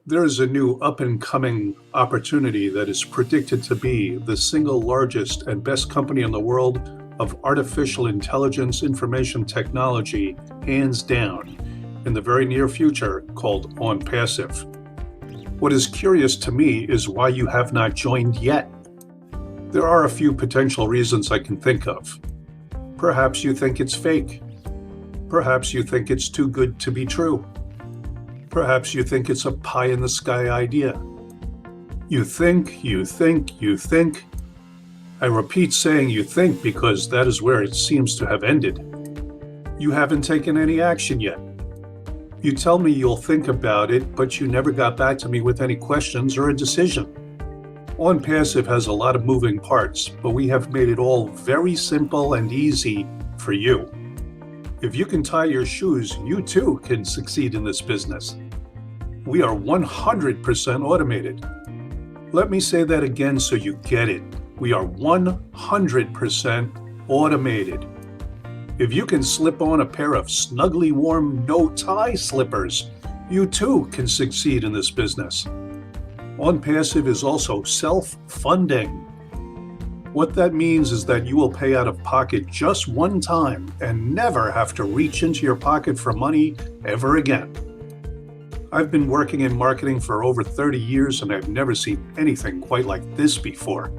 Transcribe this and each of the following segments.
There is a new up-and-coming opportunity that is predicted to be the single largest and best company in the world of artificial intelligence information technology, hands down, in the very near future, called Onpassive. What is curious to me is why you have not joined yet. There are a few potential reasons I can think of. Perhaps you think it's fake. Perhaps you think it's too good to be true. Perhaps you think it's a pie-in-the-sky idea. You think. I repeat saying you think because that is where it seems to have ended. You haven't taken any action yet. You tell me you'll think about it, but you never got back to me with any questions or a decision. Onpassive has a lot of moving parts, but we have made it all very simple and easy for you. If you can tie your shoes, you too can succeed in this business. We are 100% automated. Let me say that again so you get it. We are 100% automated. If you can slip on a pair of snugly warm no-tie slippers, you too can succeed in this business. Onpassive is also self-funding. What that means is that you will pay out of pocket just one time and never have to reach into your pocket for money ever again. I've been working in marketing for over 30 years and I've never seen anything quite like this before.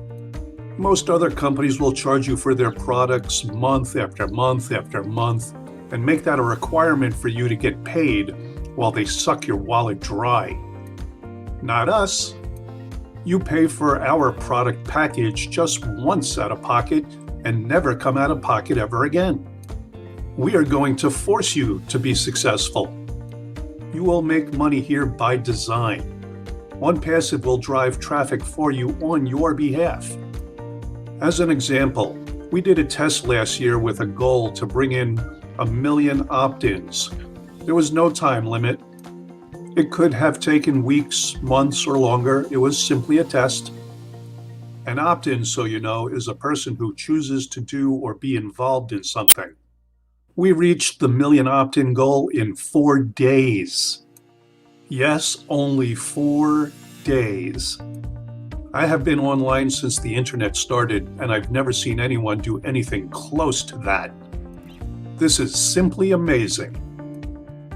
Most other companies will charge you for their products month after month after month and make that a requirement for you to get paid while they suck your wallet dry. Not us. You pay for our product package just once out of pocket and never come out of pocket ever again. We are going to force you to be successful. You will make money here by design. Onpassive will drive traffic for you on your behalf. As an example, we did a test last year with a goal to bring in 1 million opt-ins. There was no time limit. It could have taken weeks, months, or longer. It was simply a test. An opt-in, so you know, is a person who chooses to do or be involved in something. We reached the 1 million opt-in goal in 4 days. Yes, only 4 days. I have been online since the internet started, and I've never seen anyone do anything close to that. This is simply amazing.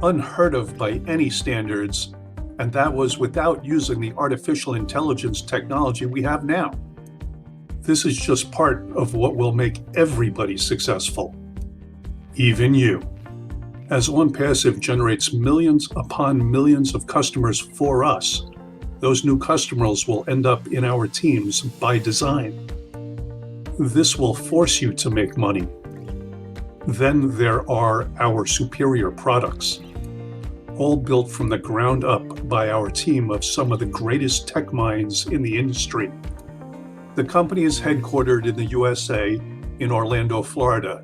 Unheard of by any standards, and that was without using the artificial intelligence technology we have now. This is just part of what will make everybody successful, even you. As Onpassive generates millions upon millions of customers for us, those new customers will end up in our teams by design. This will force you to make money. Then there are our superior products, all built from the ground up by our team of some of the greatest tech minds in the industry. The company is headquartered in the USA in Orlando, Florida,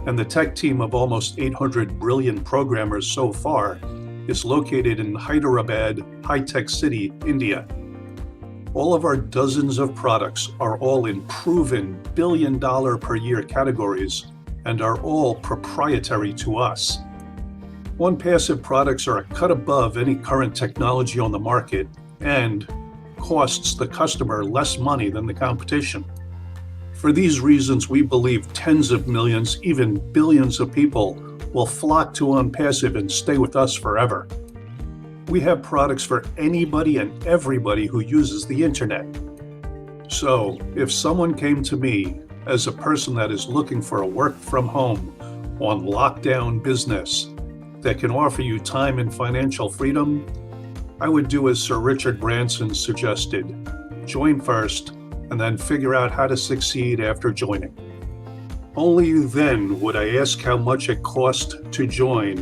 and the tech team of almost 800 brilliant programmers so far is located in Hyderabad, high-tech city, India. All of our dozens of products are all in proven billion-dollar per year categories and are all proprietary to us. Onpassive products are a cut above any current technology on the market and costs the customer less money than the competition. For these reasons, we believe tens of millions, even billions of people will flock to Onpassive and stay with us forever. We have products for anybody and everybody who uses the internet. So if someone came to me as a person that is looking for a work from home on lockdown business that can offer you time and financial freedom, I would do as Sir Richard Branson suggested: join first and then figure out how to succeed after joining. Only then would I ask how much it cost to join.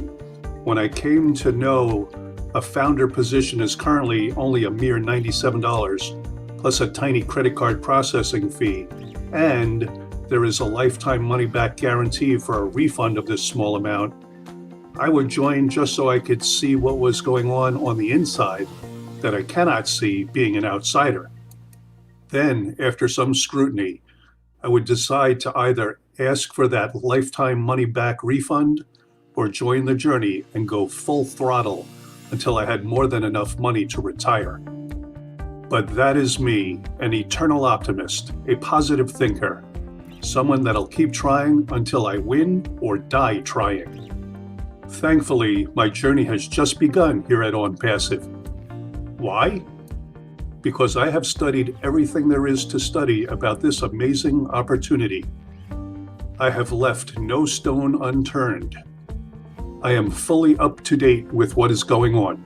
When I came to know a founder position is currently only a mere $97, plus a tiny credit card processing fee, and there is a lifetime money-back guarantee for a refund of this small amount, I would join just so I could see what was going on the inside that I cannot see being an outsider. Then, after some scrutiny, I would decide to either ask for that lifetime money-back refund or join the journey and go full throttle until I had more than enough money to retire. But that is me, an eternal optimist, a positive thinker, someone that'll keep trying until I win or die trying. Thankfully, my journey has just begun here at Onpassive. Why? Because I have studied everything there is to study about this amazing opportunity. I have left no stone unturned. I am fully up to date with what is going on.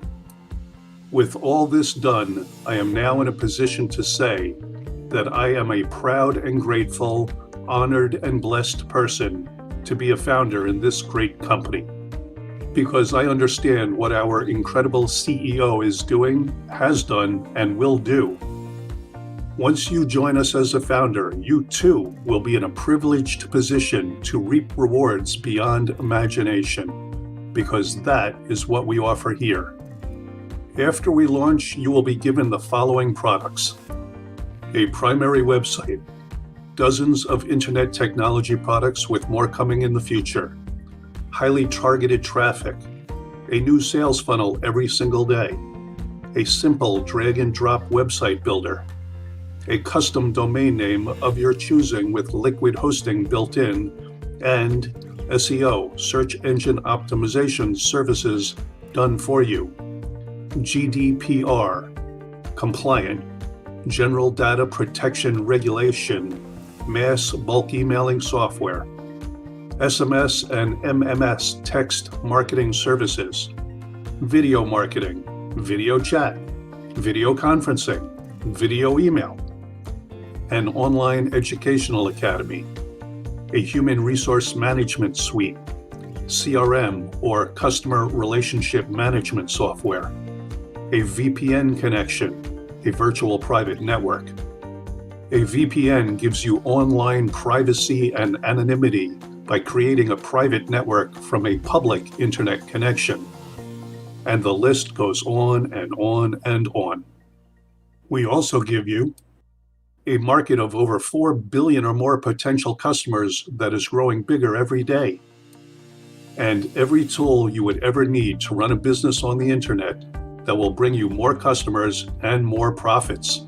With all this done, I am now in a position to say that I am a proud and grateful, honored and blessed person to be a founder in this great company. Because I understand what our incredible CEO is doing, has done, and will do. Once you join us as a founder, you too will be in a privileged position to reap rewards beyond imagination, because that is what we offer here. After we launch, you will be given the following products: a primary website, dozens of internet technology products with more coming in the future, highly targeted traffic, a new sales funnel every single day, a simple drag and drop website builder, a custom domain name of your choosing with liquid hosting built in, and SEO, search engine optimization services done for you, GDPR, compliant, general data protection regulation, mass bulk emailing software, SMS and MMS text marketing services, video marketing, video chat, video conferencing, video email, an online educational academy, a human resource management suite, CRM or customer relationship management software, a VPN connection, a virtual private network. A VPN gives you online privacy and anonymity by creating a private network from a public internet connection. And the list goes on and on and on. We also give you a market of over 4 billion or more potential customers that is growing bigger every day. And every tool you would ever need to run a business on the internet that will bring you more customers and more profits.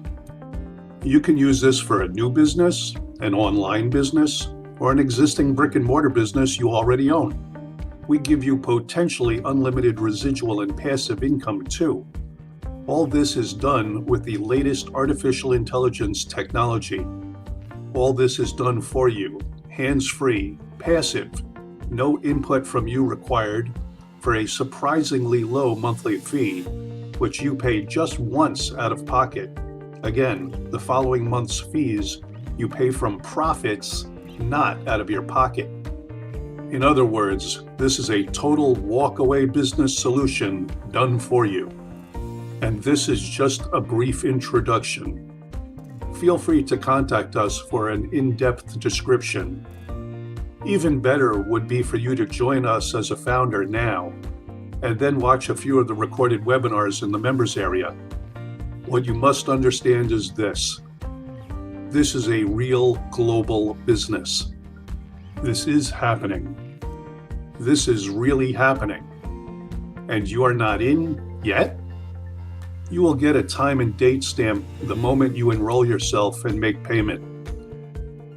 You can use this for a new business, an online business, or an existing brick and mortar business you already own. We give you potentially unlimited residual and passive income too. All this is done with the latest artificial intelligence technology. All this is done for you, hands-free, passive, no input from you required, for a surprisingly low monthly fee, which you pay just once out of pocket. Again, the following month's fees you pay from profits, not out of your pocket. In other words, this is a total walk-away business solution done for you. And this is just a brief introduction. Feel free to contact us for an in-depth description. Even better would be for you to join us as a founder now, and then watch a few of the recorded webinars in the members area. What you must understand is this. This is a real global business. This is happening. This is really happening. And you are not in yet? You will get a time and date stamp the moment you enroll yourself and make payment.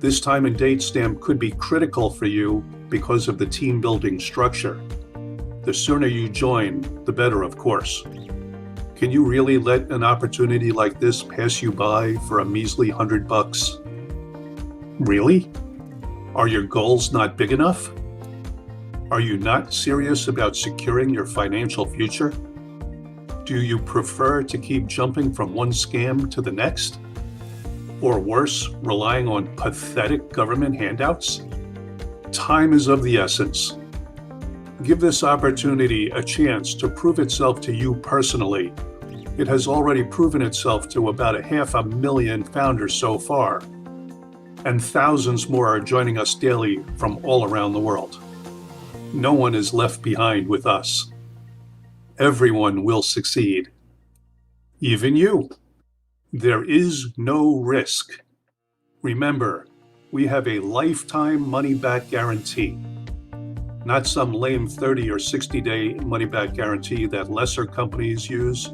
This time and date stamp could be critical for you because of the team building structure. The sooner you join, the better, of course. Can you really let an opportunity like this pass you by for a measly $100? Really? Are your goals not big enough? Are you not serious about securing your financial future? Do you prefer to keep jumping from one scam to the next? Or worse, relying on pathetic government handouts? Time is of the essence. Give this opportunity a chance to prove itself to you personally. It has already proven itself to about 500,000 founders so far, and thousands more are joining us daily from all around the world. No one is left behind with us. Everyone will succeed. Even you. There is no risk. Remember, we have a lifetime money-back guarantee. not some lame 30 or 60-day money-back guarantee that lesser companies use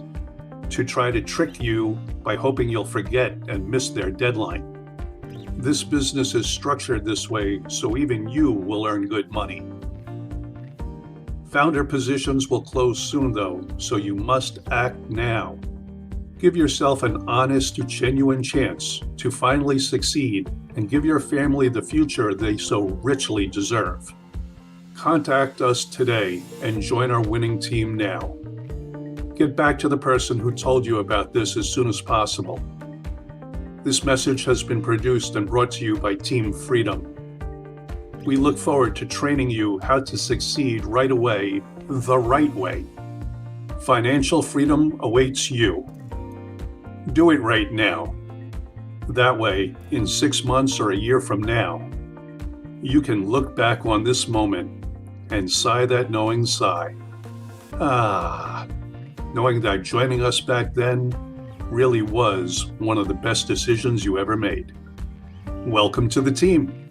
to try to trick you by hoping you'll forget and miss their deadline. This business is structured this way so even you will earn good money. Founder positions will close soon though, so you must act now. Give yourself an honest, genuine chance to finally succeed and give your family the future they so richly deserve. Contact us today and join our winning team now. Get back to the person who told you about this as soon as possible. This message has been produced and brought to you by Team Freedom. We look forward to training you how to succeed right away, the right way. Financial freedom awaits you. Do it right now. That way, in 6 months or a year from now, you can look back on this moment and sigh that knowing sigh. Knowing that joining us back then really was one of the best decisions you ever made. Welcome to the team.